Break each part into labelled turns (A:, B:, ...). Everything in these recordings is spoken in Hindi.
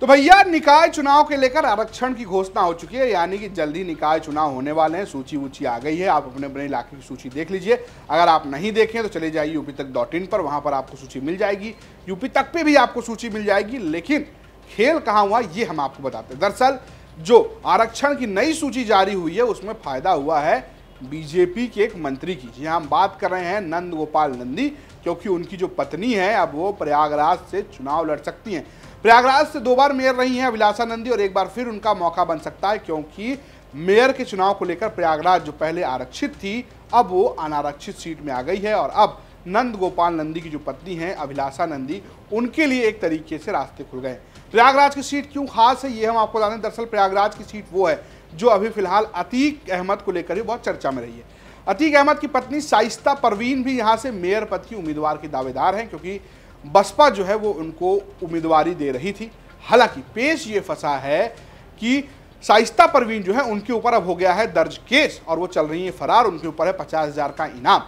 A: तो भैया निकाय चुनाव के लेकर आरक्षण की घोषणा हो चुकी है, यानी कि जल्दी निकाय चुनाव होने वाले हैं। सूची वूची आ गई है, आप अपने अपने इलाके की सूची देख लीजिए। अगर आप नहीं देखें तो चले जाइए UPTAK.in पर, वहां पर आपको सूची मिल जाएगी। यूपी तक पे भी आपको सूची मिल जाएगी, लेकिन खेल कहाँ हुआ ये हम आपको बताते हैं। दरअसल जो आरक्षण की नई सूची जारी हुई है उसमें फायदा हुआ है बीजेपी के एक मंत्री की। जी हम बात कर रहे हैं नंद गोपाल नंदी, क्योंकि उनकी जो पत्नी है अब वो प्रयागराज से चुनाव लड़ सकती हैं। प्रयागराज से 2 बार मेयर रही हैं अभिलाषा नंदी, और एक बार फिर उनका मौका बन सकता है, क्योंकि मेयर के चुनाव को लेकर प्रयागराज जो पहले आरक्षित थी अब वो अनारक्षित सीट में आ गई है। और अब नंद गोपाल नंदी की जो पत्नी है अभिलाषा नंदी, उनके लिए एक तरीके से रास्ते खुल गए। प्रयागराज की सीट क्यों खास है ये हम आपको बता दें। दरअसल प्रयागराज की सीट वो है जो अभी फिलहाल अतीक अहमद को लेकर ही बहुत चर्चा में रही है। अतीक अहमद की पत्नी शाइस्ता परवीन भी यहाँ से मेयर पद की उम्मीदवार की दावेदार हैं, क्योंकि बसपा जो है वो उनको उम्मीदवारी दे रही थी। हालांकि पेश ये फंसा है कि शाइस्ता परवीन जो है उनके ऊपर अब हो गया है दर्ज केस और वो चल रही है फरार। उनके ऊपर है 50,000 का इनाम।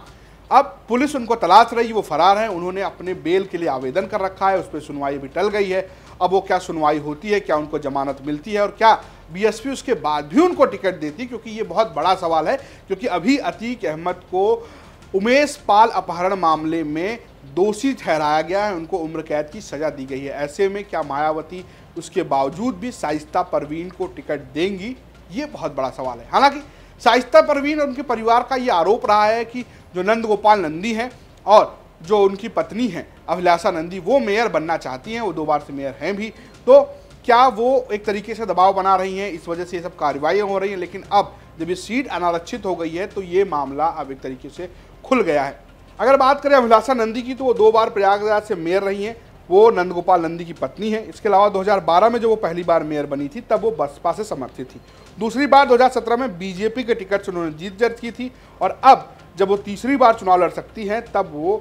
A: अब पुलिस उनको तलाश रही, वो फरार है। उन्होंने अपने बेल के लिए आवेदन कर रखा है, उस पर सुनवाई भी टल गई है। अब वो क्या सुनवाई होती है, क्या उनको जमानत मिलती है और क्या बीएसपी उसके बाद भी उनको टिकट देती, क्योंकि ये बहुत बड़ा सवाल है। क्योंकि अभी अतीक अहमद को उमेश पाल अपहरण मामले में दोषी ठहराया गया है, उनको उम्र कैद की सजा दी गई है। ऐसे में क्या मायावती उसके बावजूद भी शाइस्ता परवीन को टिकट देंगी, ये बहुत बड़ा सवाल है। हालांकि शाइस्ता परवीन और उनके परिवार का ये आरोप रहा है कि जो नंद गोपाल नंदी हैं और जो उनकी पत्नी हैं अभिलाषा नंदी, वो मेयर बनना चाहती हैं, वो 2 बार से मेयर हैं भी। तो क्या वो एक तरीके से दबाव बना रही हैं, इस वजह से ये सब कार्रवाइयाँ हो रही हैं। लेकिन अब जब ये सीट अनारक्षित हो गई है तो ये मामला अब एक तरीके से खुल गया है। अगर बात करें अभिलाषा नंदी की, तो वो 2 बार प्रयागराज से मेयर रही हैं। वो नंद गोपाल नंदी की पत्नी है। इसके अलावा 2012 में जब वो पहली बार मेयर बनी थी तब वो बसपा से समर्थित थी। दूसरी बार 2017 में बीजेपी के टिकट से उन्होंने जीत दर्ज की थी, और अब जब वो तीसरी बार चुनाव लड़ सकती हैं तब वो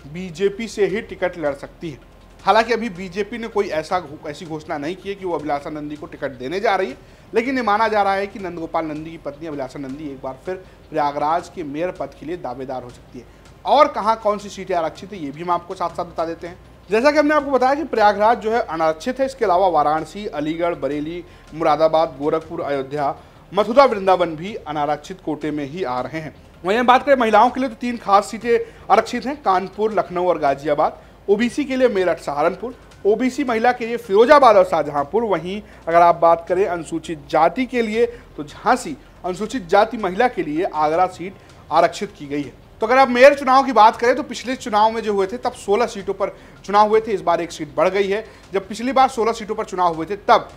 A: बीजेपी से ही टिकट लड़ सकती है। हालांकि अभी बीजेपी ने कोई ऐसी घोषणा नहीं की है कि वो अभिलाषा नंदी को टिकट देने जा रही है, लेकिन ये माना जा रहा है कि नंद गोपाल नंदी की पत्नी अभिलाषा नंदी एक बार फिर प्रयागराज के मेयर पद के लिए दावेदार हो सकती है। और कहाँ कौन सी सीटें आरक्षित है ये भी हम आपको साथ साथ बता देते हैं। जैसा कि हमने आपको बताया कि प्रयागराज जो है अनारक्षित है। इसके अलावा वाराणसी, अलीगढ़, बरेली, मुरादाबाद, गोरखपुर, अयोध्या, मथुरा, वृंदावन भी अनारक्षित कोटे में ही आ रहे हैं। वहीं बात करें महिलाओं के लिए तो 3 खास सीटें आरक्षित हैं, कानपुर, लखनऊ और गाजियाबाद। ओबीसी के लिए मेरठ, सहारनपुर। ओबीसी महिला के लिए फिरोजाबाद और शाहजहांपुर। वहीं अगर आप बात करें अनुसूचित जाति के लिए तो झांसी, अनुसूचित जाति महिला के लिए आगरा सीट आरक्षित की गई है। तो अगर आप मेयर चुनाव की बात करें तो पिछले चुनाव में जो हुए थे तब 16 सीटों पर चुनाव हुए थे। इस बार 1 सीट बढ़ गई है। जब पिछली बार 16 सीटों पर चुनाव हुए थे तब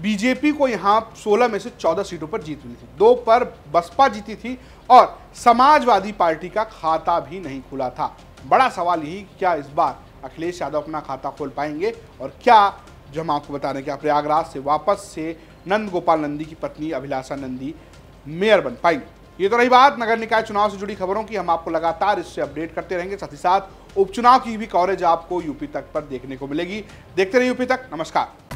A: बीजेपी को यहाँ 16 में से 14 सीटों पर जीत मिली थी। 2 पर बसपा जीती थी और समाजवादी पार्टी का खाता भी नहीं खुला था। बड़ा सवाल यही, क्या इस बार अखिलेश यादव अपना खाता खोल पाएंगे और क्या, जो हम आपको बता रहे हैं, क्या प्रयागराज से वापस से नंद गोपाल नंदी की पत्नी अभिलाषा नंदी मेयर बन पाएंगी। ये तो रही बात नगर निकाय चुनाव से जुड़ी खबरों की। हम आपको लगातार इससे अपडेट करते रहेंगे। साथ ही साथ उपचुनाव की भी कवरेज आपको यूपी तक पर देखने को मिलेगी। देखते रहिए यूपी तक। नमस्कार।